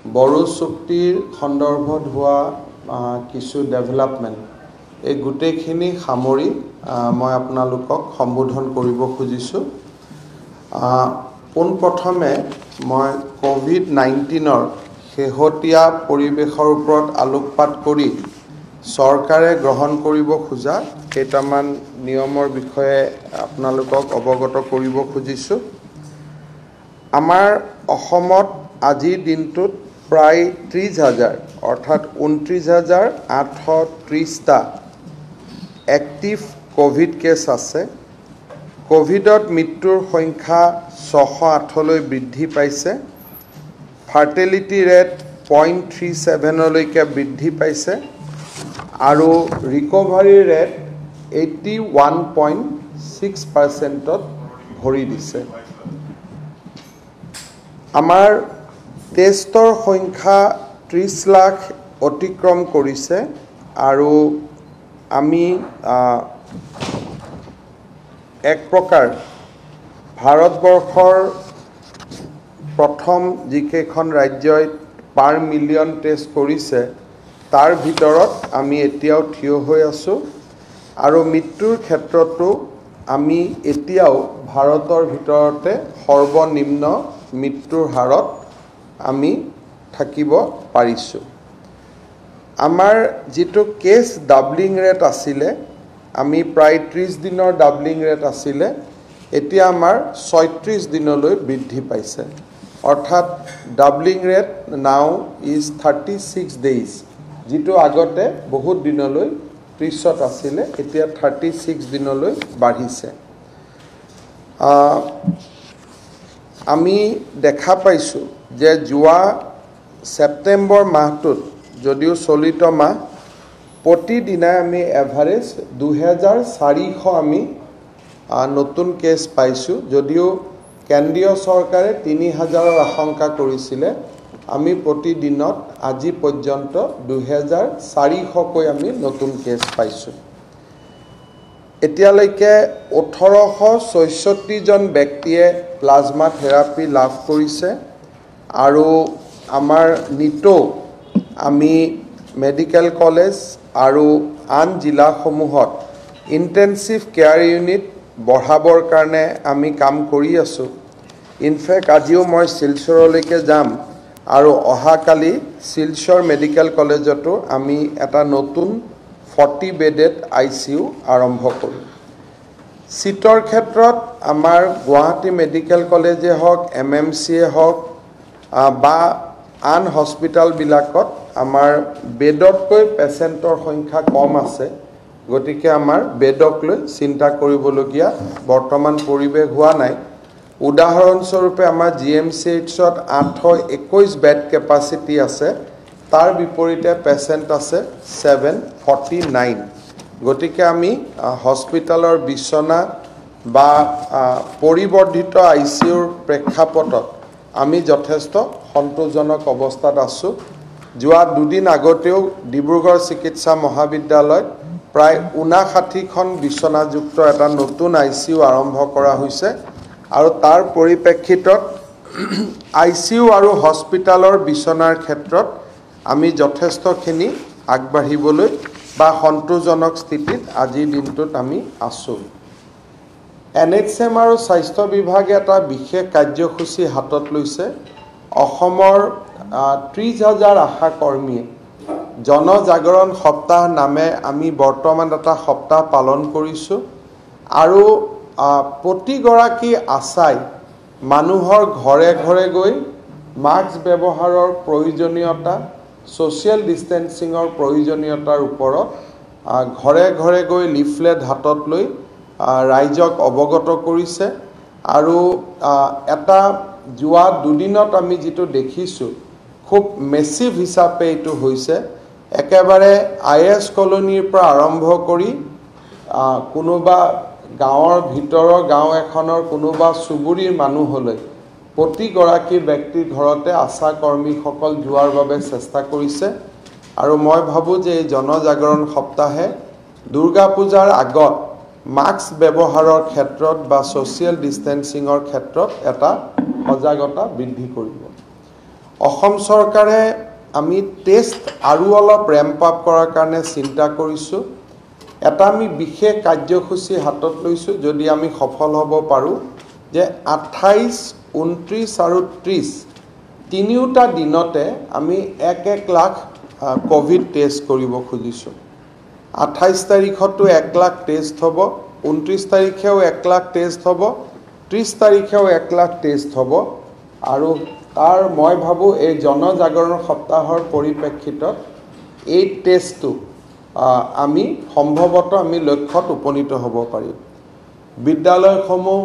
বড়ো চুক্তিৰ সন্দৰ্ভত হোৱা কিছু ডেভেলপমেণ্ট এই গোটেইখিনি সামৰি মই আপোনালোকক সম্বোধন কৰিব খুজিছোঁ। পোনপ্ৰথমে মই কোভিড-19ৰ শেহতীয়া পৰিৱেশৰ ওপৰত আলোকপাত কৰি চৰকাৰে গ্ৰহণ কৰিব খোজা কেইটামান নিয়মৰ বিষয়ে আপোনালোকক অৱগত কৰিব খুজিছোঁ। আমাৰ অসমত আজিৰ দিনটোত প্ৰায় 30,000 অৰ্থাৎ 29,830টা এক্টিভ কোভিড কেছ আছে। কোভিডত মৃত্যুৰ সংখ্যা 608লৈ বৃদ্ধি পাইছে। ফাৰ্টিলিটি ৰেট 0.37লৈকে বৃদ্ধি পাইছে আৰু ৰিকভাৰী ৰেট 81.6%ত ভৰি দিছে। আমাৰ টেষ্টৰ সংখ্যা 30 লাখ অতিক্ৰম কৰিছে আৰু আমি এক প্ৰকাৰ ভাৰতবৰ্ষৰ প্ৰথম যিকেইখন ৰাজ্যই পাৰ মিলিয়ন টেষ্ট কৰিছে তাৰ ভিতৰত আমি এতিয়াও থিয় হৈ আছোঁ আৰু মৃত্যুৰ ক্ষেত্ৰতো আমি এতিয়াও ভাৰতৰ ভিতৰতে সৰ্বনিম্ন মৃত্যুৰ হাৰত আমি থাকিব পাৰিছোঁ। আমাৰ যিটো কেছ ডাবলিং ৰেট আছিলে, আমি প্ৰায় 30 দিনৰ ডাবলিং ৰেট আছিলে, এতিয়া আমাৰ 36 দিনলৈ বৃদ্ধি পাইছে। অৰ্থাৎ doubling rate now is 36 days, যিটো আগতে বহুত দিনলৈ 30ত আছিলে, এতিয়া 36 দিনলৈ বাঢ়িছে। আমি দেখা পাইছোঁ যে যোৱা ছেপ্টেম্বৰ মাহটোত যদিও চলিত মাহ প্ৰতিদিনাই আমি এভাৰেজ 2,400 আমি নতুন কেছ পাইছোঁ। যদিও কেন্দ্ৰীয় চৰকাৰে 3,000ৰ আশংকা কৰিছিলে, আমি প্ৰতিদিনত আজি পৰ্যন্ত 2,400কৈ আমি নতুন কেছ পাইছোঁ। এতিয়ালৈকে 1,864জন ব্যক্তিয়ে প্লাজমা থেৰাপি লাভ কৰিছে আৰু আমাৰ নিতৌ আমি মেডিকেল কলেজ আৰু আন জিলাসমূহত ইণ্টেনচিভ কেয়াৰ ইউনিট বঢ়াবৰ কাৰণে আমি কাম কৰি আছোঁ। ইনফেক্ট আজিও মই শিলচৰলৈকে যাম আৰু অহাকালি শিলচৰ মেডিকেল কলেজতো আমি এটা নতুন 40 বেডেড ICU আৰম্ভ কৰিম। চিটৰ ক্ষেত্ৰত আমাৰ গুৱাহাটী মেডিকেল কলেজে হওক, MMCয়ে হওক বা আন হস্পিটালবিলাকত আমাৰ বেডতকৈ পেচেণ্টৰ সংখ্যা কম আছে। গতিকে আমাৰ বেডক লৈ চিন্তা কৰিবলগীয়া বৰ্তমান পৰিৱেশ হোৱা নাই। উদাহৰণস্বৰূপে আমাৰ GMCHত 821 বেড কেপাচিটি আছে, তাৰ বিপৰীতে পেচেণ্ট আছে 749। গতিকে আমি হস্পিটালৰ বিচনা বা পৰিবৰ্ধিত ICUৰ প্ৰেক্ষাপটত আমি যথেষ্ট সন্তোষজনক অৱস্থাত আছোঁ। যোৱা দুদিন আগতেও ডিব্ৰুগড় চিকিৎসা মহাবিদ্যালয়ত প্ৰায় 59খন বিচনাযুক্ত এটা নতুন ICU আৰম্ভ কৰা হৈছে আৰু তাৰ পৰিপ্ৰেক্ষিতত ICU আৰু হস্পিটালৰ বিচনাৰ ক্ষেত্ৰত আমি যথেষ্টখিনি আগবাঢ়িবলৈ বা সন্তোষজনক স্থিতিত আজিৰ দিনটোত আমি আছোঁ। NHM আৰু স্বাস্থ্য বিভাগে এটা বিশেষ কাৰ্যসূচী হাতত লৈছে। অসমৰ 30,000 আশা কৰ্মীয়ে জনজাগৰণ সপ্তাহ নামে আমি বৰ্তমান এটা সপ্তাহ পালন কৰিছোঁ আৰু প্ৰতিগৰাকী আশাই মানুহৰ ঘৰে ঘৰে গৈ মাস্ক ব্যৱহাৰৰ প্ৰয়োজনীয়তা, ছ'চিয়েল ডিষ্টেন্সিঙৰ প্ৰয়োজনীয়তাৰ ওপৰত ঘৰে ঘৰে গৈ লিফলেট হাতত লৈ ৰাইজক অৱগত কৰিছে আৰু এটা যোৱা দুদিনত আমি যিটো দেখিছোঁ খুব মেচিভ হিচাপে এইটো হৈছে। একেবাৰে IS কলনীৰ পৰা আৰম্ভ কৰি কোনোবা গাঁৱৰ ভিতৰৰ গাঁও এখনৰ কোনোবা চুবুৰীৰ মানুহলৈ প্ৰতিগৰাকী ব্যক্তিৰ ঘৰতে আশা কৰ্মীসকল যোৱাৰ বাবে চেষ্টা কৰিছে আৰু মই ভাবোঁ যে এই জনজাগৰণ সপ্তাহে দুৰ্গা পূজাৰ আগত মাস্ক ব্যৱহাৰৰ ক্ষেত্ৰত বা ছ'চিয়েল ডিষ্টেন্সিঙৰ ক্ষেত্ৰত এটা সজাগতা বৃদ্ধি কৰিব। অসম চৰকাৰে আমি টেষ্ট আৰু অলপ ৰেম্প আপ কৰাৰ কাৰণে চিন্তা কৰিছোঁ। এটা আমি বিশেষ কাৰ্যসূচী হাতত লৈছোঁ, যদি আমি সফল হ'ব পাৰোঁ যে 28, 29 আৰু 30 তিনিওটা দিনতে আমি 1 লাখ কোভিড টেষ্ট কৰিব খুজিছোঁ। 28 তাৰিখতো 1 লাখ টেষ্ট হ'ব, 29 তাৰিখেও 1 লাখ টেষ্ট হ'ব, 30 তাৰিখেও 1 লাখ টেষ্ট হ'ব। আৰু তাৰ মই ভাবোঁ এই জনজাগৰণ সপ্তাহৰ পৰিপ্ৰেক্ষিতত এই টেষ্টটো আমি সম্ভৱতঃ আমি লক্ষ্যত উপনীত হ'ব পাৰিম। বিদ্যালয়সমূহ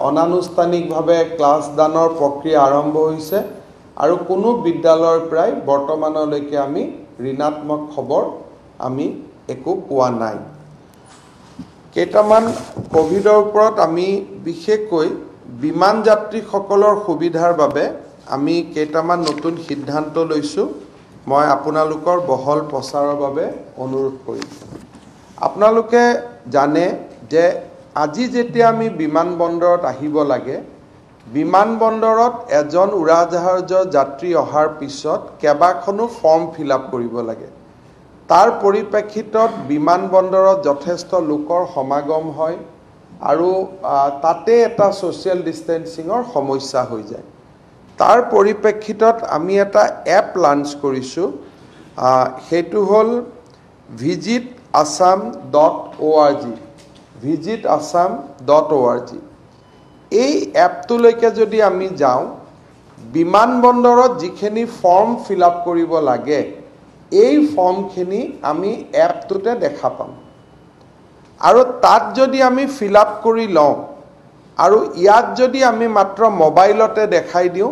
অনানুষ্ঠানিকভাৱে ক্লাছ দানৰ প্ৰক্ৰিয়া আৰম্ভ হৈছে আৰু কোনো বিদ্যালয়ৰ প্ৰায় বৰ্তমানলৈকে আমি ঋণাত্মক খবৰ আমি একো পোৱা নাই। কেইটামান কোভিডৰ ওপৰত আমি বিশেষকৈ বিমান যাত্ৰীসকলৰ সুবিধাৰ বাবে আমি কেইটামান নতুন সিদ্ধান্ত লৈছোঁ। মই আপোনালোকৰ বহল প্ৰচাৰৰ বাবে অনুৰোধ কৰিম। আপোনালোকে জানে যে আজি যেতিয়া আমি বিমানবন্দৰত আহিব লাগে, বিমানবন্দৰত এজন উৰাজাহাজৰ যাত্ৰী অহাৰ পিছত কেইবাখনো ফৰ্ম ফিল আপ কৰিব লাগে। তাৰ পৰিপ্ৰেক্ষিতত বিমানবন্দৰত যথেষ্ট লোকৰ সমাগম হয় আৰু তাতে এটা ছ'চিয়েল ডিষ্টেঞ্চিঙৰ সমস্যা হৈ যায়। তাৰ পৰিপ্ৰেক্ষিতত আমি এটা এপ লঞ্চ কৰিছোঁ, সেইটো হ'ল visitassam.org, visitassam.org। এই এপটোলৈকে যদি আমি যাওঁ, বিমানবন্দৰত যিখিনি ফৰ্ম ফিল আপ কৰিব লাগে এই ফৰ্মখিনি আমি এপটোতে দেখা পাম। আৰু তাত যদি আমি ফিল আপ কৰি লওঁ আৰু ইয়াত যদি আমি মাত্ৰ মোবাইলতে দেখাই দিওঁ,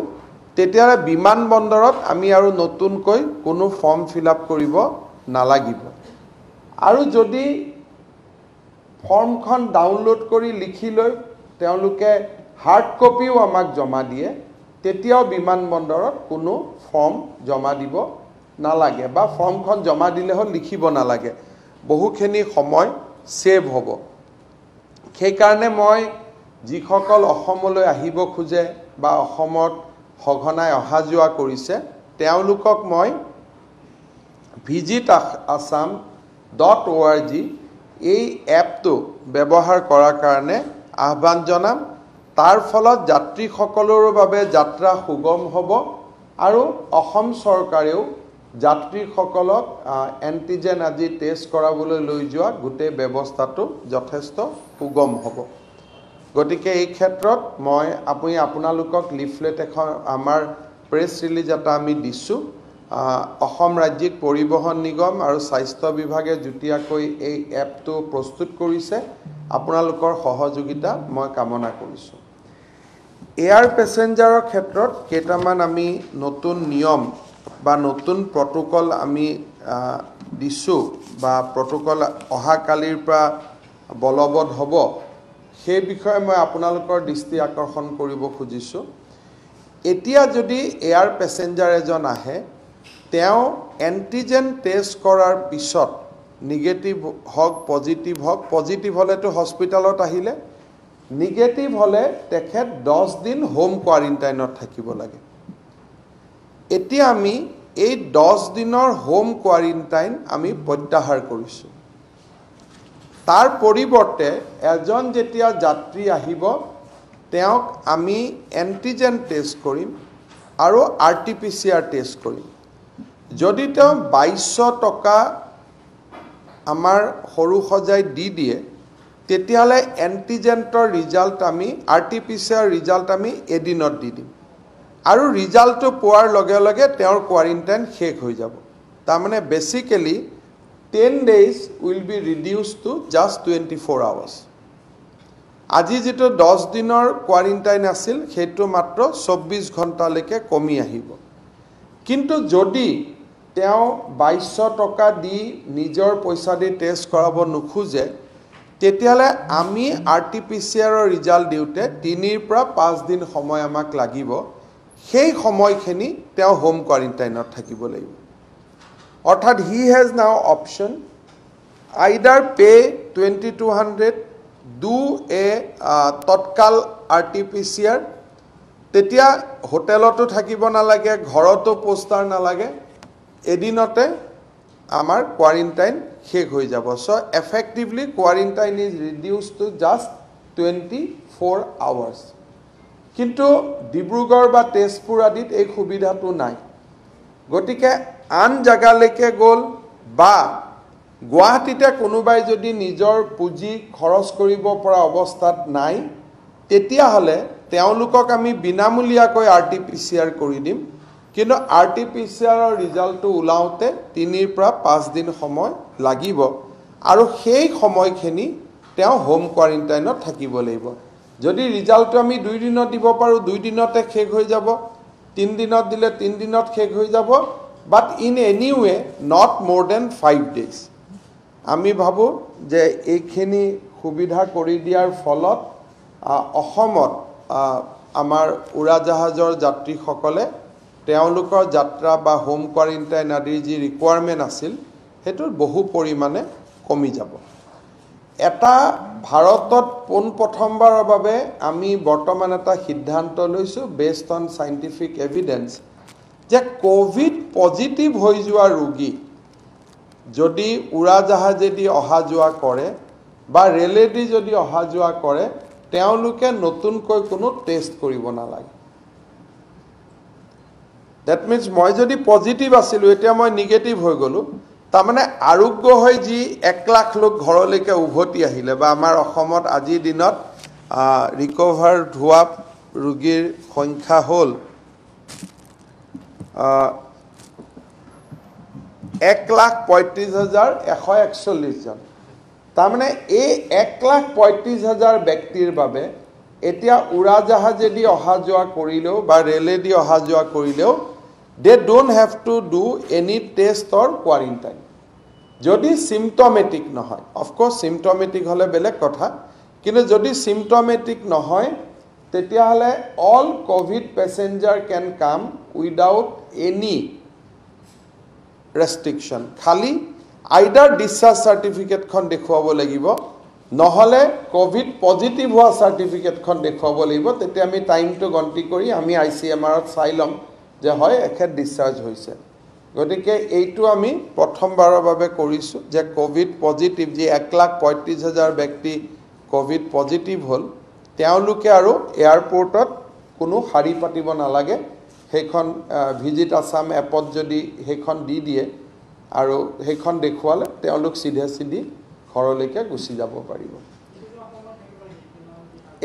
তেতিয়াহ'লে বিমানবন্দৰত আমি আৰু নতুনকৈ কোনো ফৰ্ম ফিল আপ কৰিব নালাগিব। আৰু যদি ফৰ্মখন ডাউনলোড কৰি লিখি লৈ তেওঁলোকে হাৰ্ড কপিও আমাক জমা দিয়ে, তেতিয়াও বিমানবন্দৰত কোনো ফৰ্ম জমা দিব নালাগে বা ফৰ্মখন জমা দিলে হ'ল লিখিব নালাগে, বহুখিনি সময় ছেভ হ'ব। সেইকাৰণে মই যিসকল অসমলৈ আহিব খোজে বা অসমত সঘনাই অহা যোৱা কৰিছে, তেওঁলোকক মই visitassam.org এই এপটো ব্যৱহাৰ কৰাৰ কাৰণে আহ্বান জনাম। তাৰ ফলত যাত্ৰীসকলৰ বাবে যাত্ৰা সুগম হ'ব আৰু অসম চৰকাৰেও যাত্ৰীসকলক এণ্টিজেন আজি টেষ্ট কৰাবলৈ লৈ যোৱা গোটেই ব্যৱস্থাটো যথেষ্ট সুগম হ'ব। গতিকে এই ক্ষেত্ৰত মই আপোনালোকক লিফলেট এখন আমাৰ প্ৰেছ ৰিলিজ এটা আমি দিছোঁ। অসম ৰাজ্যিক পৰিবহণ নিগম আৰু স্বাস্থ্য বিভাগে যুটীয়াকৈ এই এপটো প্ৰস্তুত কৰিছে। আপোনালোকৰ সহযোগিতা মই কামনা কৰিছোঁ। এয়াৰ পেছেঞ্জাৰৰ ক্ষেত্ৰত কেইটামান আমি নতুন নিয়ম বা নতুন প্ৰট'কল আমি দিছোঁ বা প্ৰট'কল অহাকালিৰ পৰা বলবৎ হ'ব, সেই বিষয়ে মই আপোনালোকৰ দৃষ্টি আকৰ্ষণ কৰিব খুজিছোঁ। এতিয়া যদি এয়াৰ পেছেঞ্জাৰ এজন আহে, তেওঁ এণ্টিজেন টেষ্ট কৰাৰ পিছত নিগেটিভ হওক পজিটিভ হ'লেতো হস্পিটেলত আহিলে, নিগেটিভ হ'লে তেখেত 10 দিন হোম কোৱাৰেণ্টাইনত থাকিব লাগে। এতিয়া আমি এই 10 দিনৰ হোম কোৱাৰেণ্টাইন আমি প্ৰত্যাহাৰ কৰিছোঁ। তাৰ পৰিৱৰ্তে এজন যেতিয়া যাত্ৰী আহিব, তেওঁক আমি এণ্টিজেন টেষ্ট কৰিম আৰু RT-PCR টেষ্ট কৰিম। যদি তেওঁ 2200 টকা আমাৰ সৰু সজাই দি দিয়ে, তেতিয়াহ'লে এণ্টিজেন্টৰ ৰিজাল্ট আমি RT-PCR ৰিজাল্ট আমি এদিনত দি দিম আৰু ৰিজাল্টটো পোৱাৰ লগে লগে তেওঁৰ কোৱাৰেণ্টাইন শেষ হৈ যাব। তাৰমানে basically 10 days will be reduced to just 24 hours. আজি যিটো 10 দিনৰ কোৱাৰেণ্টাইন আছিল, সেইটো মাত্ৰ 24 ঘণ্টালৈকে কমি আহিব। কিন্তু যদি তেওঁ 2200 টকা দি নিজৰ পইচা দি টেষ্ট কৰাব নোখোজে, তেতিয়াহ'লে আমি RT-PCRৰ ৰিজাল্ট দিওঁতে 3 পৰা 5 দিন সময় আমাক লাগিব। সেই সময়খিনি তেওঁ হোম কোৱাৰেণ্টাইনত থাকিব লাগিব। অৰ্থাৎ he has now option either pay 2200, do a Tatkal RT-PCR তেতিয়া হোটেলতো থাকিব নালাগে ঘৰতো পোষ্টাৰ নালাগে এদিনতে আমাৰ কোৱাৰেণ্টাইন শেষ হৈ যাব so effectively quarantine is reduced to just 24 hours কিন্তু ডিব্ৰুগড় বা তেজপুৰ আদিত এই সুবিধাটো নাই গতিকে আন জাগালৈকে গ'ল বা গুৱাহাটীতে কোনোবাই যদি নিজৰ পুঁজি খৰচ কৰিব পৰা অৱস্থাত নাই তেতিয়া হলে তেওঁলোকক আমি বিনামূলীয়াকৈ আৰটিপিচিআৰ কৰি দিম কিন্তু আৰটিপিচিআৰৰ ৰিজাল্টটো উলাওতে 3 পৰা 5 দিন সময় লাগিব আৰু সেই সময়খিনি তেওঁ হোম কোৱাৰেণ্টাইনত থাকিব লাগিব যদি ৰিজাল্টটো আমি 2 দিনত দিব পাৰো 2 দিনতে শেষ হৈ যাব 3 দিনত দিলে 3 দিনত শেষ হৈ যাব বাট ইন এনি ওয়ে নট মোৰ দেন 5 ডেজ আমি ভাবো যে এইখিনি সুবিধা কৰি দিয়াৰ ফলত অসমত আমাৰ উৰাজাহাজৰ যাত্ৰীসকলে তেওঁলোকৰ যাত্ৰা বা হোম কোৱাৰেণ্টাইন আদিৰ যি ৰিকুৱাৰমেণ্ট আছিল হেতু বহু পৰিমাণে কমি যাব এটা ভাৰতত প্ৰথমবাৰৰ বাবে আমি বৰ্তমান এটা সিদ্ধান্ত লৈছো বেসড অন সাইন্টিফিক এভিডেন্স যে কোভিড পজিটিভ হৈ যোৱা ৰোগী যদি উৰাজাহাজেদি অহা যোৱা কৰে বা ৰেলেদি যদি অহা যোৱা কৰে তেওঁলোকে নতুনকৈ কোনো টেষ্ট কৰিব নালাগে দ্যাট মিন্স মই যদি পজিটিভ আছিলো এতিয়া মই নেগেটিভ হৈ গলো তাৰমানে আৰোগ্য হৈ যি 1 লাখ লোক ঘৰলৈকে উভতি আহিলে বা আমাৰ অসমত আজি দিনত ৰিকভাৰ হোৱা ৰোগীৰ সংখ্যা হ'ল 1,35,141 জন তাৰমানে এই 1,35,000 ব্যক্তিৰ বাবে এতিয়া উৰাজাহাজেদি অহা যোৱা কৰিলেও বা ৰেলেদি অহা যোৱা কৰিলেও they don't have to do any test or quarantine যদি symptomatic নহয় of course symptomatic হলে বেলেগ কথা কিন্তু যদি symptomatic নহয় তেতিয়া হলে all covid passenger can come without any restriction খালি either discharge certificate খন দেখুৱাব লাগিব নহলে কোভিড পজিটিভ হোৱা সাৰ্টিফিকেট খন দেখুৱাব লাগিব তেতিয়া আমি টাইমটো গন্তি কৰি আমি আইসিএমআৰ ত চাই লম যে হয় এখেত ডিসচাৰ্জ হৈছে গতিকে এইটো আমি প্ৰথমবাৰৰ বাবে কৰিছো যে কোভিড পজিটিভ যে 1,35,000 ব্যক্তি কোভিড পজিটিভ হল তেওঁলোকে আৰু এয়াৰপোৰ্টত কোনো হাৰি পাতিব নালাগে সেইখন ভিজিট আসাম এপত যদি সেইখন দি দিয়ে আৰু সেইখন দেখুৱালে তেওঁলোক সিধে ঘৰলৈকে গুছি যাব পাৰিব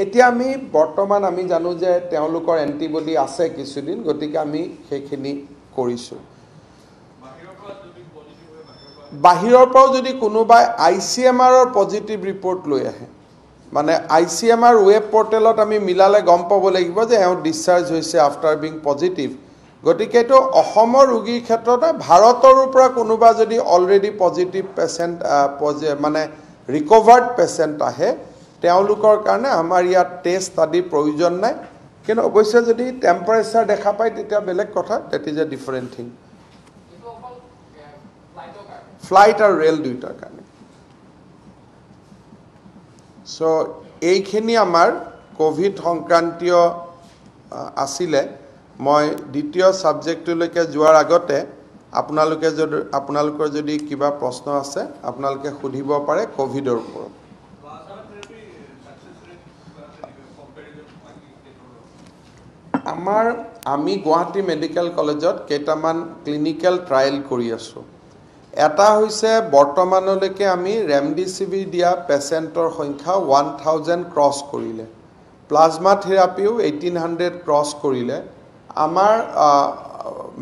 এতিয়া আমি বৰ্তমান আমি জানো যে তেওঁলোকৰ এন্টিবডি আছে কিছুদিন গতিকে আমি সেইখিনি কৰিছো বাহিৰৰ পৰা যদি কোনোবাই আইসিএমআৰ ৰ পজিটিভ ৰিপৰ্ট লৈ আহে মানে আইসিএমআৰ ওয়েব পৰ্টেলত আমি মিলালে গম পাব লাগিব যে এও ডিসচাৰ্জ হৈছে আফটাৰ বিং পজিটিভ গতিকে তো অসমৰ ৰোগীৰ ক্ষেত্ৰত ভাৰতৰ পৰা কোনোবা যদি অলৰেডি পজিটিভ পেশেন্ট মানে ৰিকভাৰ্ড পেশেন্ট আহে তেওঁলোকৰ কাৰণে আমাৰ ইয়াত টেষ্ট আদি প্ৰয়োজন নাই কিন্তু অৱশ্যে যদি টেম্পাৰেচাৰ দেখা পায় তেতিয়া বেলেগ কথা that is a different thing flight আৰু ৰেল দুইটাৰ কাৰণে সো এইখিনি আমাৰ কোভিড সংক্ৰান্তীয় আছিলে মই দ্বিতীয় সাবজেক্টলৈকে যোৱাৰ আগতে আপোনালোকৰ যদি কিবা প্ৰশ্ন আছে আপোনালোকে সুধিব পাৰে কোভিডৰ ওপৰত আমি গুৱাহাটী মেডিকেল কলেজত কেইটামান ক্লিনিক্যাল ট্ৰায়েল কৰি আছো এটা হৈছে বৰ্তমানলৈকে আমি ৰেমডিচিভিৰ দিয়া পেশেন্টৰ সংখ্যা 1000 ক্ৰছ কৰিলে প্লাজমা থেৰাপিও 1800 ক্ৰছ কৰিলে আমাৰ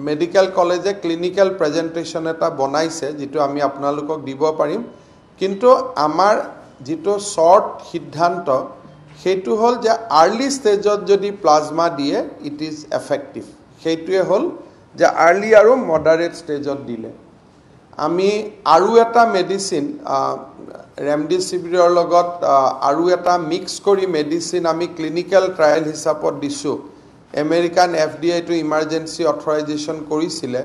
মেডিকেল কলেজে ক্লিনিক্যাল প্ৰেজেন্টেশন এটা বনাইছে যেটো আমি আপোনালোকক দিব পাৰিম কিন্তু আমাৰ যেটো শৰ্ট সিদ্ধান্ত সেইটো হল যে আৰ্লি ষ্টেজত যদি প্লাজমা দিয়ে ইট ইজ এফেক্টিভ সেইটোৱে হল যে আৰ্লি আৰু মডাৰেট ষ্টেজত দিলে আমি আৰু এটা মেডিসিন ৰেমডিচিভিৰৰ লগত আৰু এটা মিক্স কৰি মেডিসিন আমি ক্লিনিক্যাল ট্ৰায়েল হিচাপত দিছো American FDA to emergency authorisation কৰিছিলে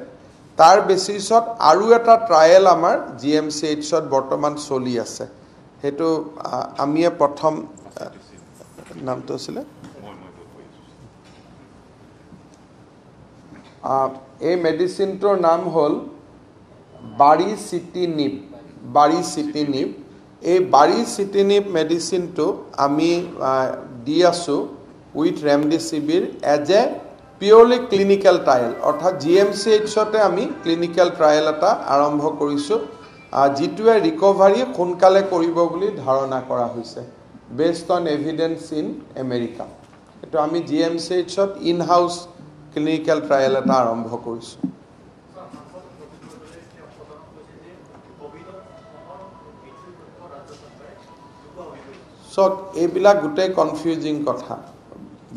তাৰ বেচিছত আৰু এটা ট্ৰায়েল আমাৰ জিএমচিএইচত বৰ্তমান চলি আছে হেতু আমি প্ৰথম নামটো আছিল এই মেডিচিনটোৰ নাম হ'ল বাৰিচিটিনিব। বাৰিচিটিনিব এই বাৰিচিটিনিব মেডিচিনটো আমি দি আছোঁ with remdesivir as a purely clinical trial, অৰ্থাৎ GMCHতে আমি ক্লিনিকেল ট্ৰায়েল এটা আৰম্ভ কৰিছোঁ, যিটোৱে ৰিকভাৰী সোনকালে কৰিব বুলি ধাৰণা কৰা হৈছে based on evidence in America. এইটো আমি GMCHত ইন হাউচ ক্লিনিকেল ট্ৰায়েল এটা আৰম্ভ কৰিছোঁ। চক এইবিলাক গোটেই কনফিউজিং কথা।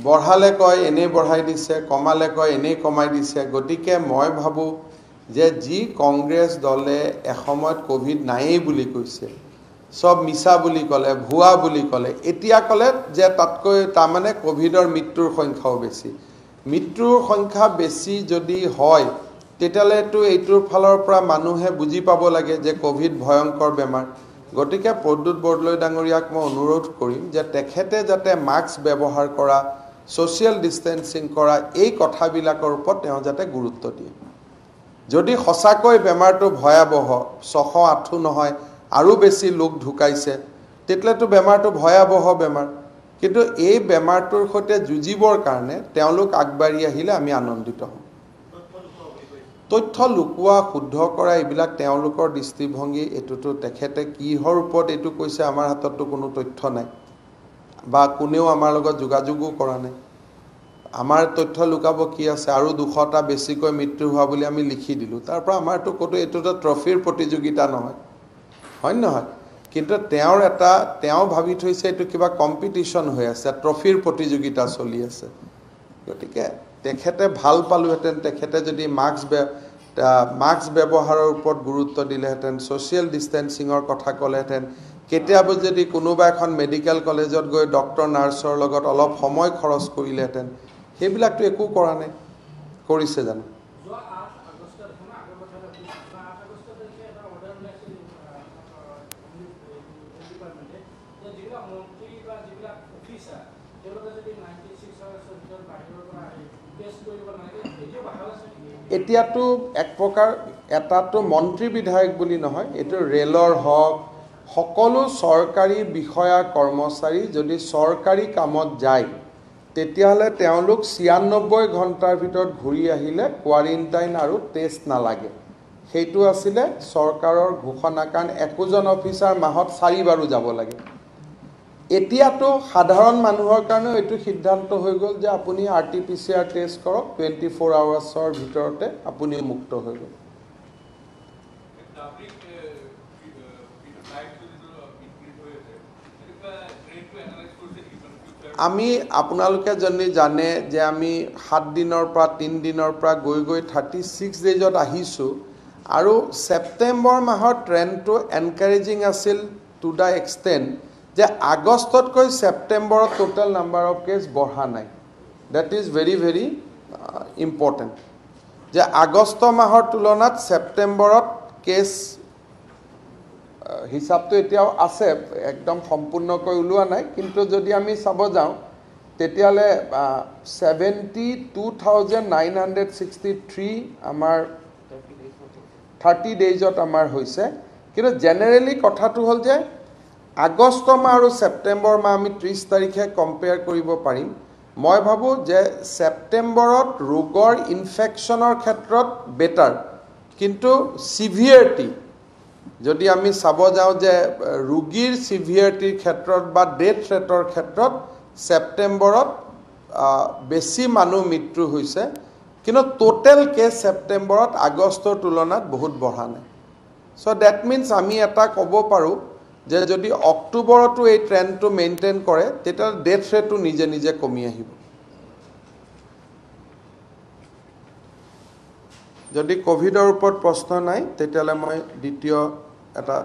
বঢ়ালে কয় এনেই বঢ়াই দিছে, কমালে কয় এনেই কমাই দিছে। গতিকে মই ভাবোঁ যে যি কংগ্ৰেছ দলে এসময়ত কোভিড নায়েই বুলি কৈছে, সব মিছা বুলি ক'লে, ভুৱা বুলি ক'লে, এতিয়া ক'লে যে তাতকৈ তাৰমানে কোভিডৰ মৃত্যুৰ সংখ্যাও বেছি। মৃত্যুৰ সংখ্যা বেছি যদি হয় তেতিয়াহ'লেতো এইটোৰ ফালৰ পৰা মানুহে বুজি পাব লাগে যে কোভিড ভয়ংকৰ বেমাৰ। গতিকে প্ৰদ্যুৎ বৰদলৈ ডাঙৰীয়াক মই অনুৰোধ কৰিম যে তেখেতে যাতে মাস্ক ব্যৱহাৰ কৰা, ছ'চিয়েল ডিষ্টেন্সিং কৰা, এই কথাবিলাকৰ ওপৰত তেওঁ যাতে গুৰুত্ব দিয়ে। যদি সঁচাকৈ বেমাৰটো ভয়াৱহ, 608 নহয় আৰু বেছি লোক ঢুকাইছে, তেতিয়াহ'লেতো বেমাৰটো ভয়াৱহ বেমাৰ। কিন্তু এই বেমাৰটোৰ সৈতে যুঁজিবৰ কাৰণে তেওঁলোক আগবাঢ়ি আহিলে আমি আনন্দিত হ'ম। তথ্য লুকুৱা, শুদ্ধ কৰা, এইবিলাক তেওঁলোকৰ দৃষ্টিভংগী। এইটোতো তেখেতে কিহৰ ওপৰত এইটো কৈছে, আমাৰ হাতততো কোনো তথ্য নাই বা কোনেও আমাৰ লগত যোগাযোগো কৰা নাই। আমাৰ তথ্য লুকাব কি আছে? আৰু 200টা বেছিকৈ মৃত্যু হোৱা বুলি আমি লিখি দিলোঁ, তাৰ পৰা আমাৰতো ক'তো এইটোতো ট্ৰফিৰ প্ৰতিযোগিতা নহয়, হয় নহয়? কিন্তু তেওঁ ভাবি থৈছে এইটো কিবা কম্পিটিশ্যন হৈ আছে, ট্ৰফিৰ প্ৰতিযোগিতা চলি আছে। গতিকে তেখেতে ভাল পালোহেঁতেন তেখেতে যদি মাস্ক ব্যৱহাৰৰ ওপৰত গুৰুত্ব দিলেহেঁতেন, ছ'চিয়েল ডিষ্টেন্সিঙৰ কথা ক'লেহেঁতেন। কেতিয়াবা যদি কোনোবা এখন মেডিকেল কলেজত গৈ ডক্টৰ নাৰ্ছৰ লগত অলপ সময় খৰচ কৰিলেহেঁতেন। সেইবিলাকতো একো কৰা নাই। কৰিছে জানো? এতিয়াতো এক প্ৰকাৰ এটাতো মন্ত্ৰী বিধায়ক বুলি নহয়, এইটো ৰেলৰ হওক, সকলো চৰকাৰী বিষয়া কৰ্মচাৰী যদি চৰকাৰী কামত যায় তেতিয়াহ'লে তেওঁলোক 96 ঘণ্টাৰ ভিতৰত ঘূৰি আহিলে কোৱাৰেণ্টাইন আৰু টেষ্ট নালাগে। সেইটো আছিলে চৰকাৰৰ ঘোষণা, কাৰণ একোজন অফিচাৰ মাহত 4 বাৰো যাব লাগে। এতিয়াতো সাধাৰণ মানুহৰ কাৰণেও এইটো সিদ্ধান্ত হৈ গ'ল যে আপুনি RT-PCR টেষ্ট কৰক, 24 আৱাৰ্ছৰ ভিতৰতে আপুনি মুক্ত হৈ গ'ল। আমি আপোনালোকে যদি জানে যে আমি 7 দিনৰ পৰা 3 দিনৰ পৰা গৈ 36 ডেইজত আহিছোঁ, আৰু ছেপ্টেম্বৰ মাহৰ ট্ৰেণ্ডটো এনকাৰেজিং আছিল টু দ্য এক্সটেণ্ট যে আগষ্টতকৈ ছেপ্টেম্বৰত টোটেল নাম্বাৰ অফ কেছ বঢ়া নাই। That is very very important যে আগষ্ট মাহৰ তুলনাত ছেপ্টেম্বৰত কেছ হিচাপটো এতিয়াও আছে, একদম সম্পূৰ্ণকৈ ওলোৱা নাই। কিন্তু যদি আমি চাব যাওঁ তেতিয়াহ'লে 72,963 আমাৰ 30 ডেইজত আমাৰ হৈছে। কিন্তু জেনেৰেলি কথাটো হ'ল যে আগষ্ট মাহ আৰু ছেপ্টেম্বৰ মাহ আমি 30 তাৰিখে কম্পেয়াৰ কৰিব পাৰিম। মই ভাবোঁ যে ছেপ্টেম্বৰত ৰোগৰ ইনফেকশ্যনৰ ক্ষেত্ৰত বেটাৰ, কিন্তু চিভিয়াৰিটি যদি আমি চাব যাওঁ যে ৰোগীৰ চিভিয়াৰিটিৰ ক্ষেত্ৰত বা ডেথ ৰেটৰ ক্ষেত্ৰত ছেপ্টেম্বৰত বেছি মানুহ মৃত্যু হৈছে। কিন্তু টোটেল কেছ ছেপ্টেম্বৰত আগষ্টৰ তুলনাত বহুত বঢ়া নাই। চ' ডেট মিনছ আমি এটা ক'ব পাৰোঁ যে যদি অক্টোবৰতো এই ট্ৰেণ্ডটো মেইনটেইন কৰে তেতিয়াহ'লে ডেথ ৰেটটো নিজে নিজে কমি আহিব। যদি কোভিডৰ ওপৰত প্ৰশ্ন নাই তেতিয়াহ'লে মই দ্বিতীয় এটা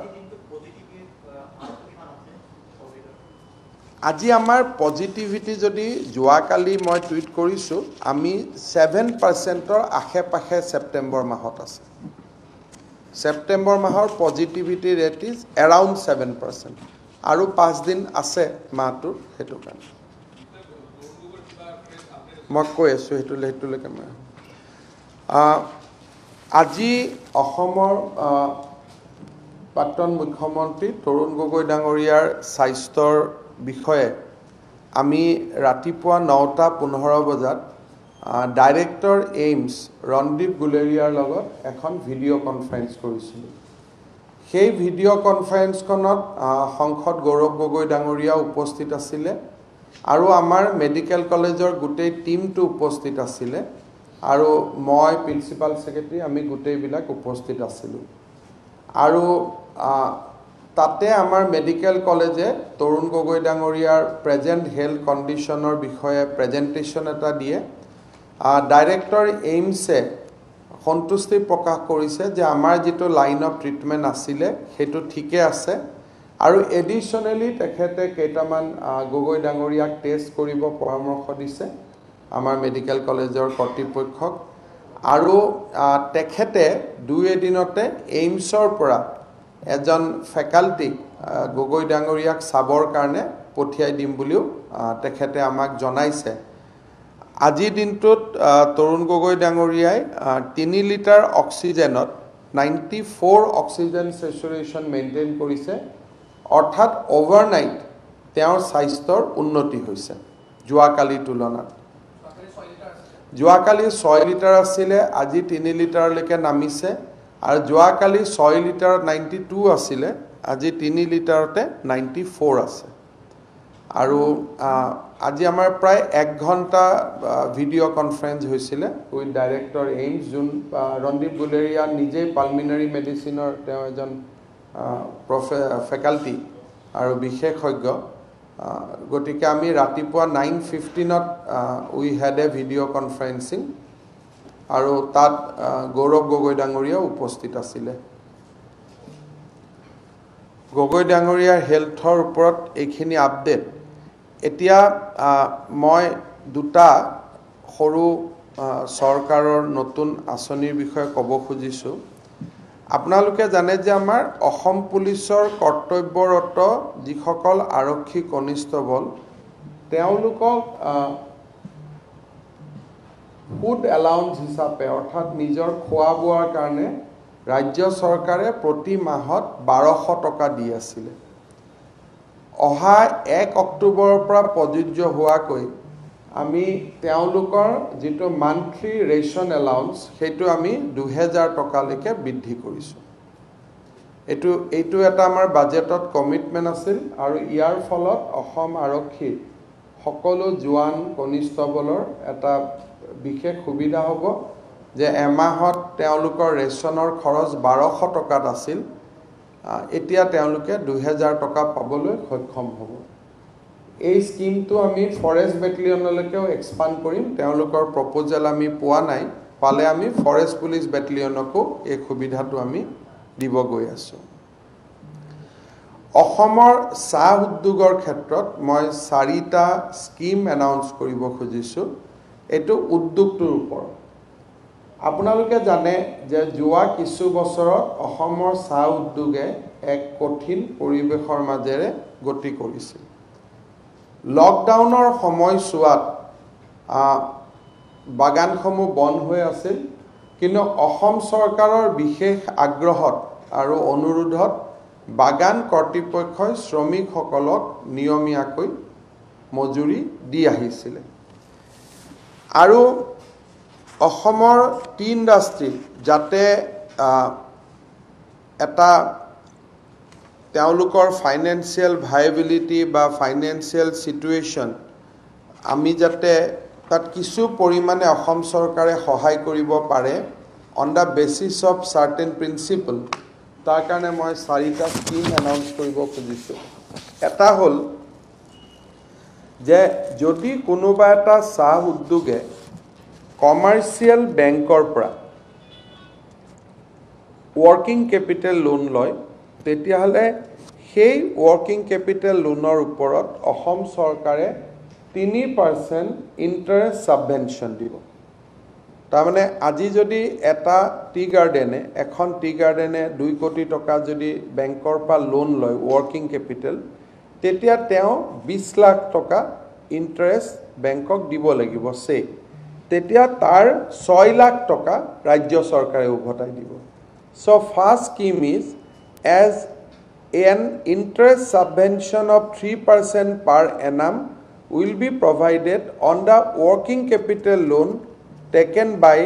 আজি আমাৰ পজিটিভিটি যদি যোৱাকালি মই টুইট কৰিছোঁ, আমি 7%ৰ আশে-পাশে ছেপ্টেম্বৰ মাহত আছে। ছেপ্টেম্বৰ মাহৰ পজিটিভিটি ৰেট ইজ এৰাউণ্ড 7%, আৰু 5 দিন আছে মাহটোৰ। সেইটো কাৰণে মই কৈ আছোঁ, সেইটোলৈকে মই আজি অসমৰ প্ৰাক্তন মুখ্যমন্ত্ৰী তৰুণ গগৈ ডাঙৰীয়াৰ স্বাস্থ্যৰ বিষয়ে আমি ৰাতিপুৱা 9:15 বজাত ডাইৰেক্টৰ এইমছ ৰণদীপ গুলেৰিয়াৰ লগত এখন ভিডিঅ' কনফাৰেন্স কৰিছিলোঁ। সেই ভিডিঅ' কনফাৰেন্সখনত সংসদ গৌৰৱ গগৈ ডাঙৰীয়া উপস্থিত আছিলে আৰু আমাৰ মেডিকেল কলেজৰ গোটেই টিমটো উপস্থিত আছিলে আৰু মই প্ৰিন্সিপাল সেক্ৰেটাৰী আমি গোটেইবিলাক উপস্থিত আছিলোঁ আৰু তাতে আমাৰ মেডিকেল কলেজে তৰুণ গগৈ ডাঙৰীয়াৰ প্ৰেজেণ্ট হেল্থ কণ্ডিশ্যনৰ বিষয়ে প্ৰেজেণ্টেশ্যন এটা দিয়ে। ডাইৰেক্টৰ এইমছে সন্তুষ্টি প্ৰকাশ কৰিছে যে আমাৰ যিটো লাইন অফ ট্ৰিটমেণ্ট আছিলে সেইটো ঠিকে আছে আৰু এডিশ্যনেলি তেখেতে কেইটামান গগৈ ডাঙৰীয়াক টেষ্ট কৰিব পৰামৰ্শ দিছে আমাৰ মেডিকেল কলেজৰ কৰ্তৃপক্ষক আৰু তেখেতে 2 এদিনতে এইমছৰ পৰা এজন ফেকাল্টিক গগৈ ডাঙৰীয়াক চাবৰ কাৰণে পঠিয়াই দিম বুলিও তেখেতে আমাক জনাইছে। আজিৰ দিনটোত তৰুণ গগৈ ডাঙৰীয়াই 3 লিটাৰ অক্সিজেনত 94 অক্সিজেন সেচুৰেশ্যন মেইনটেইন কৰিছে, অৰ্থাৎ অভাৰনাইট তেওঁৰ স্বাস্থ্যৰ উন্নতি হৈছে যোৱাকালিৰ তুলনাত। যোৱাকালি 6 লিটাৰ আছিলে, আজি 3 লিটাৰলৈকে নামিছে আৰু যোৱাকালি 6 লিটাৰত 92 আছিলে, আজি 3 লিটাৰতে 94 আছে আৰু আজি আমাৰ প্ৰায় 1 ঘণ্টা ভিডিঅ' কনফাৰেন্স হৈছিলে উইথ ডাইৰেক্টৰ এইমছ, যোন ৰণদীপ গুলেৰিয়া নিজেই পালমিনাৰী মেডিচিনৰ তেওঁ এজন ফেকাল্টি আৰু বিশেষজ্ঞ। গতিকে আমি ৰাতিপুৱা 9:15 উই হেড এ ভিডিঅ' কনফাৰেন্সিং আৰু তাত গৌৰৱ গগৈ ডাঙৰীয়াও উপস্থিত আছিলে। গগৈ ডাঙৰীয়াৰ হেল্থৰ ওপৰত এইখিনি আপডেট। এতিয়া মই 2টা সৰু চৰকাৰৰ নতুন আঁচনিৰ বিষয়ে ক'ব খুজিছোঁ। আপোনালোকে জানে যে আমাৰ অসম পুলিচৰ কৰ্তব্যৰত যিসকল আৰক্ষী কনিষ্টবল তেওঁলোকক ফুড এলাউন্স হিচাপে অৰ্থাৎ নিজৰ খোৱা বোৱাৰ কাৰণে ৰাজ্য চৰকাৰে প্ৰতি মাহত 1200 টকা দি আছিলে। অহা 1 অক্টোবৰৰ পৰা প্ৰযোজ্য হোৱাকৈ আমি তেওঁলোকৰ যিটো মান্থলি ৰেচন এলাউন্স সেইটো আমি 2000 টকালৈকে বৃদ্ধি কৰিছোঁ। এইটো এটা আমাৰ বাজেটত কমিটমেণ্ট আছিল আৰু ইয়াৰ ফলত অসম আৰক্ষীৰ সকলো জোৱান কনিষ্টবলৰ এটা বিশেষ সুবিধা হ'ব যে এমাহত তেওঁলোকৰ ৰেচনৰ খৰচ 1200 টকাত আছিল, এতিয়া তেওঁলোকে 2000 টকা পাবলৈ সক্ষম হ'ব। এই স্কিমটো আমি ফৰেষ্ট বেটেলিয়নলৈকেও এক্সপাণ্ড কৰিম। তেওঁলোকৰ প্ৰপ'জেল আমি পোৱা নাই, পালে আমি ফৰেষ্ট পুলিচ বেটেলিয়নকো এই সুবিধাটো আমি দিব গৈ আছোঁ। অসমৰ চাহ উদ্যোগৰ ক্ষেত্ৰত মই 4টা স্কিম এনাউন্স কৰিব খুজিছোঁ। এইটো উদ্যোগটোৰ ওপৰত। আপোনালোকে জানে যে যোৱা কিছু বছৰত অসমৰ চাহ উদ্যোগে এক কঠিন পৰিৱেশৰ মাজেৰে গতি কৰিছিল। লকডাউনৰ সময়ছোৱাত বাগানসমূহ বন্ধ হৈ আছিল, কিন্তু অসম চৰকাৰৰ বিশেষ আগ্ৰহত আৰু অনুৰোধত বাগান কৰ্তৃপক্ষই শ্ৰমিকসকলক নিয়মীয়াকৈ মজুৰি দি আহিছিলে আৰু অসমৰ টি ইণ্ডাষ্ট্ৰীত যাতে এটা তেওঁলোকৰ ফাইনেন্সিয়েল ভায়েবিলিটি বা ফাইনেন্সিয়েল চিটুৱেশ্যন আমি যাতে তাত কিছু পৰিমাণে অসম চৰকাৰে সহায় কৰিব পাৰে on the basis of certain principle, তাৰ কাৰণে মই 4টা স্কিম এনাউন্স কৰিব খুজিছোঁ। এটা হ'ল যে যদি কোনোবা এটা চাহ উদ্যোগে কমাৰ্চিয়েল বেংকৰ পৰা ৱৰ্কিং কেপিটেল লোন লয়, তেতিয়াহ'লে সেই ৱৰ্কিং কেপিটেল লোনৰ ওপৰত অসম চৰকাৰে 3% ইণ্টাৰেষ্ট ছাবভেনশ্যন দিব। তাৰমানে আজি যদি এখন টি গাৰ্ডেনে 2 কোটি টকা যদি বেংকৰ পৰা লোন লয় ৱৰ্কিং কেপিটেল, তেতিয়া তেওঁ 20 লাখ টকা ইণ্টাৰেষ্ট বেংকক দিব লাগিব। তেতিয়া তাৰ 6 লাখ টকা ৰাজ্য চৰকাৰে উভতাই দিব so first scheme is as an interest subvention of 3% per annum will be provided on the working capital loan taken by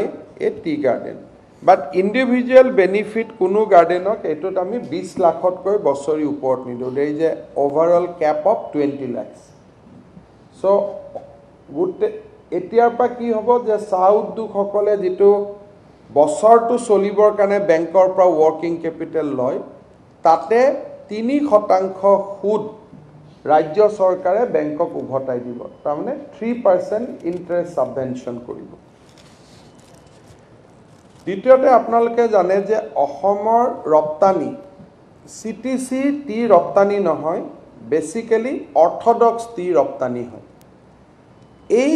a tea garden but individual benefit কোনো গাৰ্ডেনক এটোত আমি 20 লাখতকৈ বছৰি ওপৰত নিদো there is a overall cap of 20 lakhs so গুটে এতিয়াৰ পৰা কি হ'ব যে চাহ উদ্যোগসকলে যেটো বছৰটো চলিবৰ কাৰণে বেংকৰ পৰা ওয়াৰ্কিং ক্যাপিটাল লয় তাতে 3% সুদ ৰাজ্য চৰকাৰে বেংকক উভতাই দিব তাৰমানে 3% ইন্টাৰেষ্ট সাবভেনশন কৰিব দ্বিতীয়তে আপোনালোকে জানে যে অসমৰ ৰপ্তানি সিটিসি টি ৰপ্তানি নহয় বেসিক্যালি অৰ্থডক্স টি ৰপ্তানি হয় এই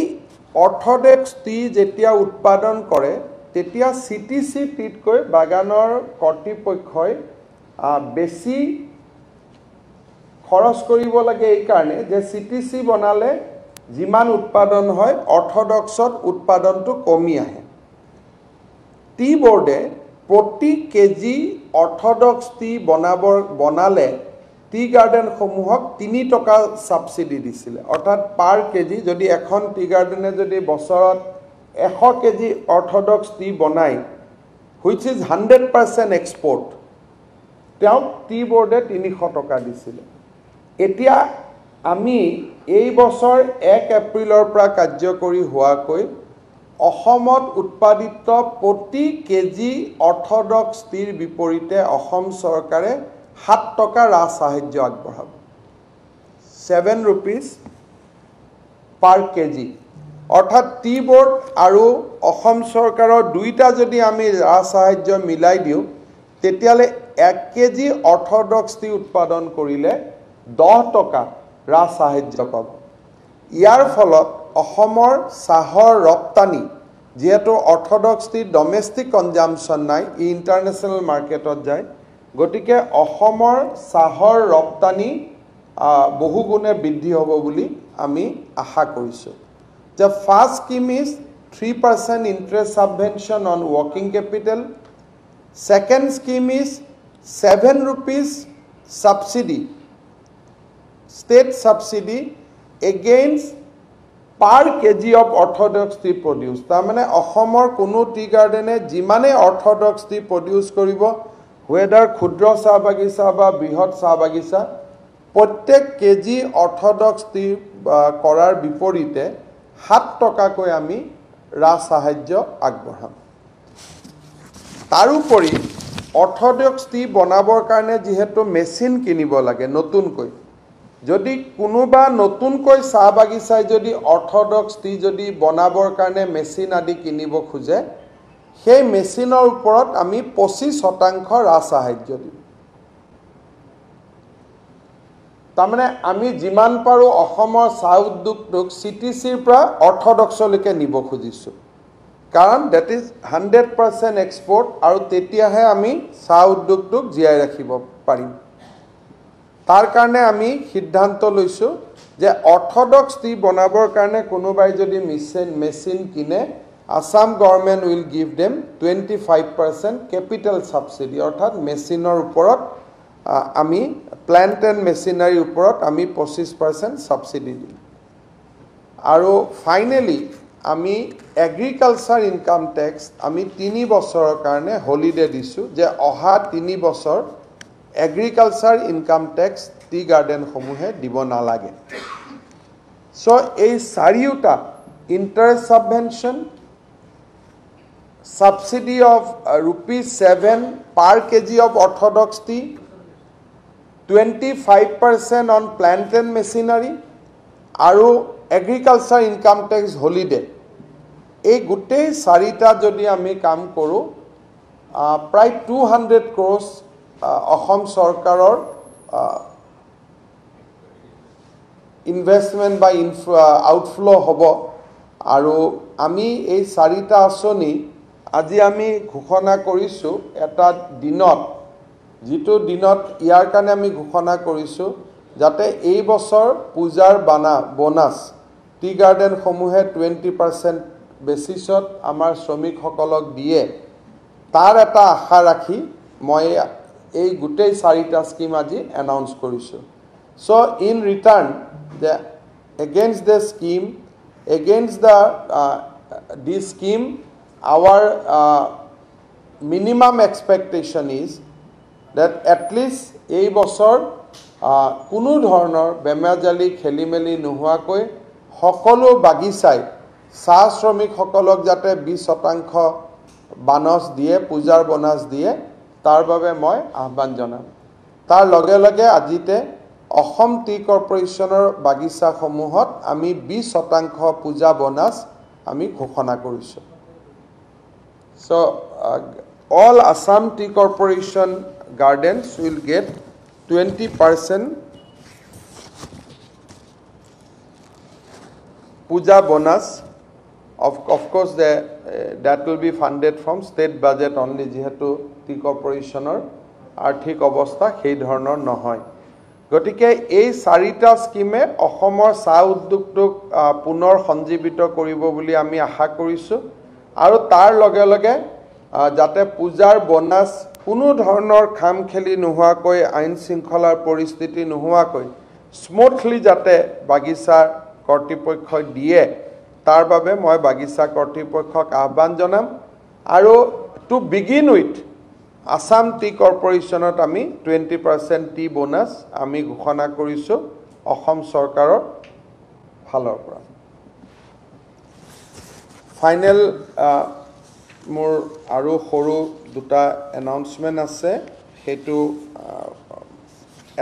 অৰ্থডক্স টি যেতিয়া উৎপাদন কৰে তেতিয়া সিটিসি টিতকৈ বাগানৰ কৰ্তৃপক্ষই বেছি খৰচ কৰিব লাগে এই কাৰণে যে সিটিসি বনালে যিমান উৎপাদন হয় অৰ্থডক্সত উৎপাদনটো কমি আহে টি বোৰ্ডে প্ৰতি কেজি অৰ্থডক্স টি বনালে টি গাৰ্ডেন সমূহক 3 টকা সাবসিডি দিছিল অৰ্থাৎ পাৰ কেজি যদি এখন টি গাৰ্ডেনে যদি বছৰত 100 কেজি অৰ্থডক্স টি বনাই which is 100% export তেওঁ টি বোৰ্ডে 300 টকা দিছিল এতিয়া আমি এই বছৰ 1 এপ্ৰিলৰ পৰা কাৰ্যকৰী হোৱাকৈ অসমত উৎপাদিত প্ৰতি কেজি অৰ্থডক্স টিৰ বিপৰীতে অসম চৰকাৰে 7 টকা ৰা সাহায্য আগবঢ়াব 7 rupees per kg অৰ্থাৎ টি বোৰ্ড আৰু অসম চৰকাৰৰ দুইটা যদি আমি ৰা সাহায্য মিলাই দিও তেতিয়ালে 1 কেজি অৰ্থডক্স টি উৎপাদন কৰিলে 10 টকা ৰা সাহায্য পাব ইয়াৰ ফলত অসমৰ চাহৰ ৰপ্তানি যেহেতু অৰ্থডক্স টি ডমেষ্টিক কনজাম্পশন নাই ইন্টাৰনেশনাল মাৰ্কেটত যায় গটিকে অসমৰ চাহৰ ৰপ্তানি বহুগুণে বৃদ্ধি হ'ব বুলি আমি আশা কৰিছো The first scheme is 3% interest subvention on working capital. Second scheme is 7 rupees subsidy, state subsidy against per kg of orthodox tea produce. তাৰমানে অসমৰ কোনো টি গাৰ্ডেনে যিমানে orthodox tea produce কৰিব whether ক্ষুদ্ৰ চাহ বাগিচা বা বৃহৎ চাহ বাগিচা প্ৰত্যেক কেজি orthodox tea কৰাৰ বিপৰীতে 7 টকাকৈ আমি ৰা সাহায্য আগবঢ়াম তাৰোপৰি অৰ্থডক্স টি বনাবৰ কাৰণে যেহেতু মেচিন কিনিব লাগে নতুনকৈ যদি কোনোবা নতুনকৈ চাহ বাগিচাই যদি অৰ্থডক্স টি যদি বনাবৰ কাৰণে মেচিন আদি কিনিব খোজে সেই মেচিনৰ ওপৰত আমি 25% ৰা সাহায্য দিম তাৰমানে আমি যিমান পাৰো অসমৰ চাহ উদ্যোগটোক সিটিসিৰ পৰা অৰ্থডক্সলৈকে নিব খুজিছো কাৰণ দ্যাট ইজ 100% এক্সপোৰ্ট আৰু তেতিয়াহে আমি চাহ উদ্যোগটোক জিয়াই ৰাখিব পাৰিম তাৰ কাৰণে আমি সিদ্ধান্ত লৈছো যে অৰ্থডক্স টি বনাবৰ কাৰণে কোনোবাই যদি মেচিন কিনে Assam government will give them 25% capital subsidy অৰ্থাৎ মেচিনৰ ওপৰত আমি plant and machinery ওপৰত আমি 25% subsidy দিম আৰু ফাইনালি আমি এগ্ৰিকালচাৰ ইনকাম ট্যাক্স আমি 3 বছৰৰ কাৰণে হলিডে দিছো যে অহা 3 বছৰ agriculture income tax tea garden সমূহে দিব নালাগে সো এই চাৰিটা interest subvention subsidy of ₹7 per kg of orthodox tea 25% on plant and machinery আৰু agriculture income tax holiday এই গোটেই চাৰিটা যদি আমি কাম কৰো প্ৰায় 200 crores অসম চৰকাৰৰ ইনভেষ্টমেন্ট বা আউটফ্লো হ'ব আৰু আমি এই চাৰিটা আঁচনি আজি আমি ঘোষণা কৰিছো এটা দিনত যেটো দিনত ইয়াৰ কাৰণে আমি ঘোষণা কৰিছো যাতে এই বছৰ পূজাৰ বোনাস টি গাৰ্ডেন সমূহে 20% বেচিছত আমাৰ শ্ৰমিকসকলক দিয়ে তাৰ এটা আশা ৰাখি মই এই গোটেই 4টা স্কিম আজি এনাউন্স কৰিছোঁ so in return the against the scheme against the this scheme our minimum expectation is that at least এই বছৰ কোনো ধৰণৰ বেমাজালি খেলিমেলি নোহোৱাকৈ সকলো বাগিচাই চাহ শ্ৰমিকসকলক যাতে 20% বানচ দিয়ে পূজাৰ বনাস দিয়ে তাৰ বাবে মই আহ্বান জনাম তাৰ লগে লগে আজিতে অসম টি কৰ্পোৰেচনৰ বাগিচা সমূহত আমি 20% পূজা বনাস আমি ঘোষণা কৰিছো so all Assam Tea Corporation gardens will get 20% puja bonus of course that will be funded from state budget only jehetu tea corporation or arthik obostha সেই ধৰণৰ নহয় গটিকে এই 4টা স্কিমে অসমৰ চাহ উদ্যোগটোক পুনৰ সঞ্জীবিত কৰিব বুলি আমি আশা কৰিছো আৰু তাৰ লগে লগে যাতে পূজাৰ বনাস কোনো ধৰণৰ খাম খেলি নোহোৱাকৈ আইন শৃংখলাৰ পৰিস্থিতি নোহোৱাকৈ স্মুথলি যাতে বাগিচাৰ কৰ্তৃপক্ষ দিয়ে তাৰ বাবে মই বাগিচা কৰ্তৃপক্ষক আহ্বান জনাম আৰু to begin with Assam Tea Corporation at আমি 20% tea bonus আমি ঘোষণা কৰিছো অসম চৰকাৰৰ ফালৰ পৰা ফাইনেল মোৰ আৰু সৰু দুটা এনাউন্সমেন্ট আছে হেতু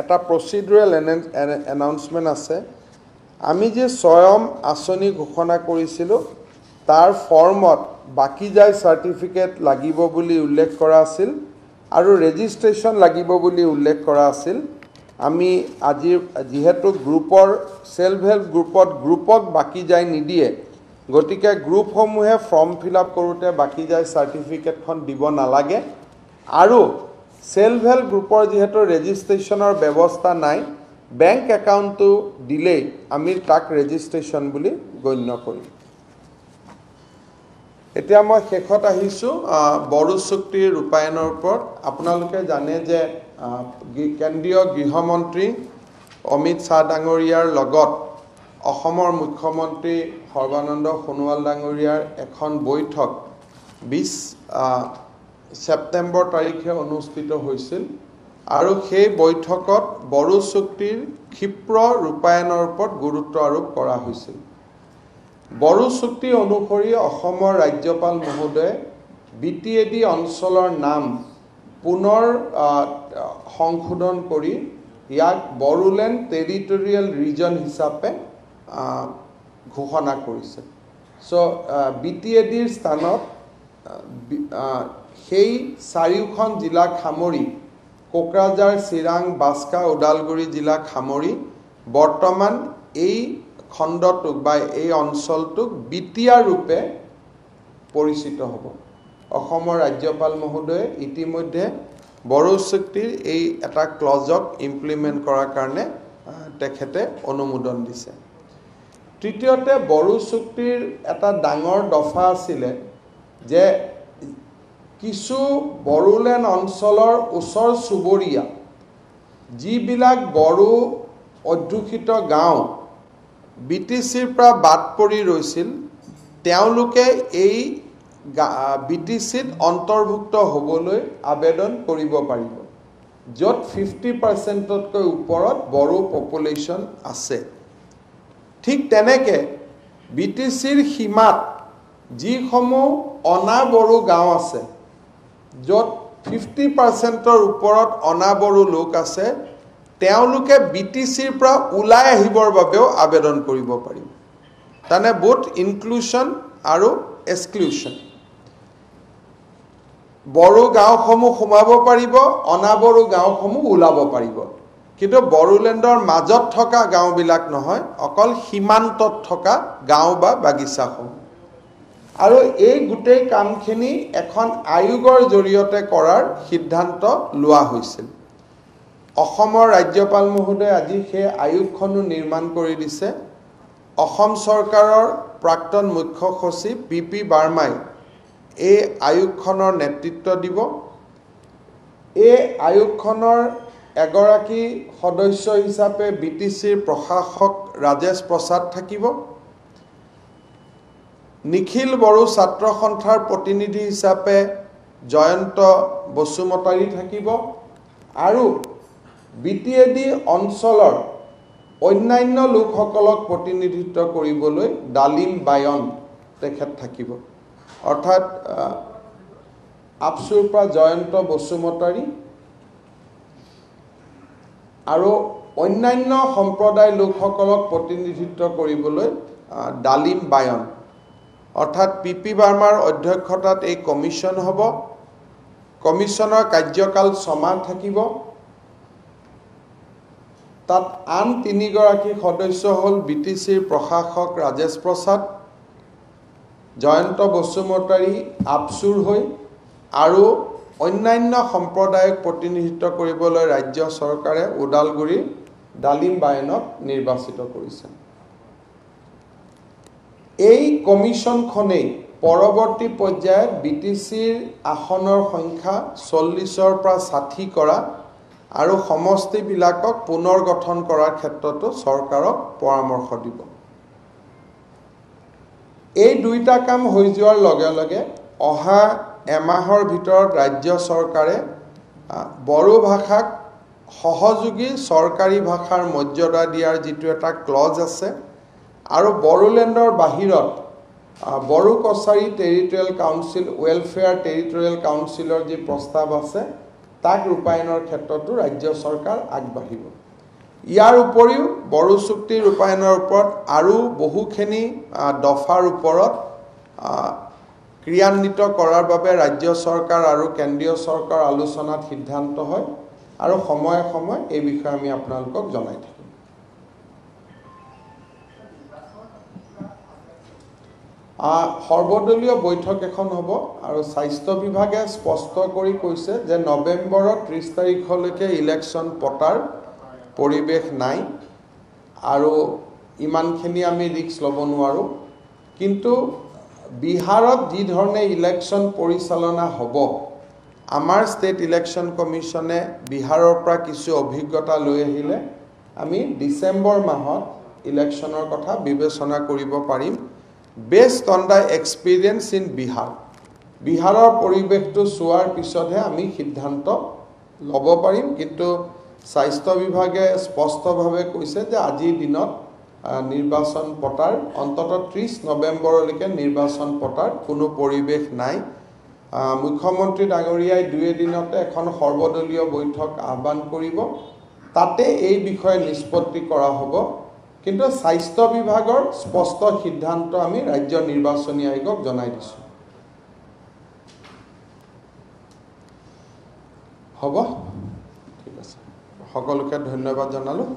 এটা প্ৰসিডুৰেল এনাউন্সমেন্ট আছে আমি যে স্বয়ং আঁচনি ঘোষণা কৰিছিলো তাৰ ফৰ্মত বাকি যায় সাৰ্টিফিকেট লাগিব বুলি উল্লেখ কৰা আছিল আৰু ৰেজিষ্ট্ৰেচন লাগিব বুলি উল্লেখ কৰা আছিল আমি আজি যেহেতু গ্ৰুপৰ সেলফ হেল্প গ্ৰুপক বাকি যায় নিদিয়ে গটিকে গ্ৰুপ সমূহে ফৰ্ম ফিল আপ কৰোতে বাকি যায় সাৰ্টিফিকেটখন দিব নালাগে আৰু সেলফ হেল্প গ্ৰুপৰ যেহেতু ৰেজিষ্ট্ৰেচনৰ ব্যৱস্থা নাই বেংক একাউণ্টটো দিলে আমি তাক ৰেজিষ্ট্ৰেচন বুলি গণ্য কৰিম এতিয়া মই শেষত আহিছো বড়ো চুক্তিৰ ৰূপায়ণৰ ওপৰত আপোনালোকে জানে যে কেন্দ্ৰীয় গৃহমন্ত্ৰী অমিত শাহ ডাঙৰীয়াৰ লগত অসমৰ মুখ্যমন্ত্ৰী সৰ্বানন্দ সোণোৱাল ডাঙৰীয়াৰ এখন বৈঠক 20 সেপ্টেম্বৰ তাৰিখে অনুষ্ঠিত হৈছিল আৰু সেই বৈঠকত বড়ো চুক্তিৰ ক্ষিপ্ৰ ৰূপায়ণৰ ওপৰত গুৰুত্ব আৰোপ কৰা হৈছিল বড়ো চুক্তি অনুসৰি অসমৰ ৰাজ্যপাল মহোদয় বিটিএডি অঞ্চলৰ নাম পুনৰ সংশোধন কৰি ইয়াক বড়োলেণ্ড টেৰিটৰিয়েল ৰিজন হিচাপে ঘোষণা কৰিছে সো বিটিএডিৰ স্থানত সেই চাৰিওখন জিলা খামৰি কোকৰাঝাৰ চিৰাং বাস্কা ওদালগুৰি জিলা খামৰি বৰ্তমান এই খণ্ডটোক বা এই অঞ্চলটোক বিটিয়া ৰূপে পৰিচিত হ'ব অসমৰ ৰাজ্যপাল মহোদয়ে ইতিমধ্যে বড়ো চুক্তিৰ এই এটা ক্লজক ইমপ্লিমেন্ট কৰাৰ কাৰণে তেখেতে অনুমোদন দিছে তৃতীয়তে বড়ো চুক্তিৰ এটা ডাঙৰ দফা আছিল যে কিছু বড়োলেণ্ড অঞ্চলৰ ওচৰ চুবুৰীয়া যিবিলাক বড়ো অধ্যুষিত গাঁও বিটিচিৰ পৰা বাদ পৰি ৰৈছিল তেওঁলোকে এই বিটিচিত অন্তৰ্ভুক্ত হ'বলৈ আবেদন কৰিব পাৰিব য'ত 50% তকৈ ওপৰত বড়ো পপুলেশ্যন আছে ঠিক তেনেকে বিটিচিৰ সীমাত যিসমূহ অনা বড়ো গাঁও আছে য'ত 50% ওপৰত অনা বড়ো লোক আছে তেওঁলোকে বিটিচিৰ পৰা ওলাই আহিবৰ বাবেও আবেদন কৰিব পাৰিব তানে বুথ ইনক্লুশন আৰু এক্সক্লুশন বড়ো গাঁওসমূহ সোমাব পাৰিব অনা বড়ো গাঁওসমূহ ওলাব পাৰিব কিন্তু বড়োলেণ্ডৰ মাজত থকা গাঁওবিলাক নহয় অকল সীমান্তত থকা গাঁও বা বাগিচাসমূহ আৰু এই গোটেই কামখিনি এখন আয়োগৰ জৰিয়তে কৰাৰ সিদ্ধান্ত লোৱা হৈছিল অসমৰ ৰাজ্যপাল মহোদয় আজি সেই আয়োগখনো নিৰ্মাণ কৰি দিছে অসম চৰকাৰৰ প্ৰাক্তন মুখ্য সচিব PP বাৰ্মাই এই আয়োগখনৰ নেতৃত্ব দিব। এই আয়োগখনৰ এগৰাকী সদস্য হিচাপে BTCৰ প্ৰশাসক ৰাজেশ প্ৰসাদ থাকিব। নিখিল বড়ো ছাত্ৰ সন্থাৰ প্ৰতিনিধি হিচাপে জয়ন্ত বসুমতাৰী থাকিব আৰু BTAD অঞ্চলৰ অন্যান্য লোকসকলক প্ৰতিনিধিত্ব কৰিবলৈ ডালিম বায়ন তেখেত থাকিব। অৰ্থাৎ আপচুৰ পৰা জয়ন্ত বসুমতাৰী আৰু অন্যান্য সম্প্ৰদায় লোকসকলক প্ৰতিনিধিত্ব কৰিবলৈ ডালিম বায়ন। অৰ্থাৎ PP বাৰ্মাৰ অধ্যক্ষতাত এই কমিশ্যন হ'ব। কমিশ্যনৰ কাৰ্যকাল 6 মাহ থাকিব। তাত আন 3 গৰাকী সদস্য হ'ল BTCৰ প্ৰশাসক ৰাজেশ প্ৰসাদ, জয়ন্ত বসুমতাৰী আপচুৰ হৈ আৰু অন্যান্য সম্প্ৰদায়ক প্ৰতিনিধিত্ব কৰিবলৈ ৰাজ্য চৰকাৰে ওদালগুৰিৰ ডালিম বায়নক নিৰ্বাচিত কৰিছে। এই কমিশ্যনখনেই পৰৱৰ্তী পৰ্যায়ত BTCৰ আসনৰ সংখ্যা 40ৰ পৰা 60 কৰা আৰু সমষ্টিবিলাকক পুনৰ গঠন কৰাৰ ক্ষেত্ৰতো চৰকাৰক পৰামৰ্শ দিব। এই দুইটা কাম হৈ যোৱাৰ লগে লগে অহা এমাহৰ ভিতৰত ৰাজ্য চৰকাৰে বড়ো ভাষাক সহযোগী চৰকাৰী ভাষাৰ মৰ্যাদা দিয়াৰ যিটো এটা ক্লজ আছে আৰু বড়োলেণ্ডৰ বাহিৰত Bodo Kachari territorial council welfare territorial কাউন্সিলৰ যি প্ৰস্তাৱ আছে তাক ৰূপায়ণৰ ক্ষেত্ৰতো ৰাজ্য চৰকাৰ আগবাঢ়িব। ইয়াৰ উপৰিও বড়ো চুক্তি ৰূপায়ণৰ ওপৰত আৰু বহুখিনি দফাৰ ওপৰত ক্ৰিয়ান্বিত কৰাৰ বাবে ৰাজ্য চৰকাৰ আৰু কেন্দ্ৰীয় চৰকাৰ আলোচনাত সিদ্ধান্ত হয় আৰু সময়ে সময়ে এই বিষয়ে আমি আপোনালোকক জনাই থাকিম। সৰ্বদলীয় বৈঠক এখন হ'ব আৰু স্বাস্থ্য বিভাগে স্পষ্ট কৰি কৈছে যে নৱেম্বৰৰ 30 তাৰিখলৈকে ইলেকশ্যন পতাৰ পৰিৱেশ নাই আৰু ইমানখিনি আমি ৰিস্ক ল'ব নোৱাৰোঁ। কিন্তু বিহাৰত যি ধৰণে ইলেকশ্যন পৰিচালনা হ'ব, আমাৰ ষ্টেট ইলেকশ্যন কমিশ্যনে বিহাৰৰ পৰা কিছু অভিজ্ঞতা লৈ আহিলে আমি ডিচেম্বৰ মাহত ইলেকশ্যনৰ কথা বিবেচনা কৰিব পাৰিম। Based on the experience in বিহাৰৰ পৰিৱেশটো চোৱাৰ পিছতহে আমি সিদ্ধান্ত ল'ব পাৰিম। কিন্তু স্বাস্থ্য বিভাগে স্পষ্টভাৱে কৈছে যে আজিৰ দিনত নিৰ্বাচন পতাৰ অন্ততঃ 30 নৱেম্বৰলৈকে নিৰ্বাচন পতাৰ কোনো পৰিৱেশ নাই। মুখ্যমন্ত্ৰী ডাঙৰীয়াই 2 এদিনতে এখন সৰ্বদলীয় বৈঠক আহ্বান কৰিব, তাতে এই বিষয়ে নিষ্পত্তি কৰা হ'ব। কিন্তু স্বাস্থ্য বিভাগৰ স্পষ্ট সিদ্ধান্ত আমি ৰাজ্য নিৰ্বাচনী আয়োগক জনাই দিছোঁ। হ'ব, ঠিক আছে, সকলোকে ধন্যবাদ জনালোঁ।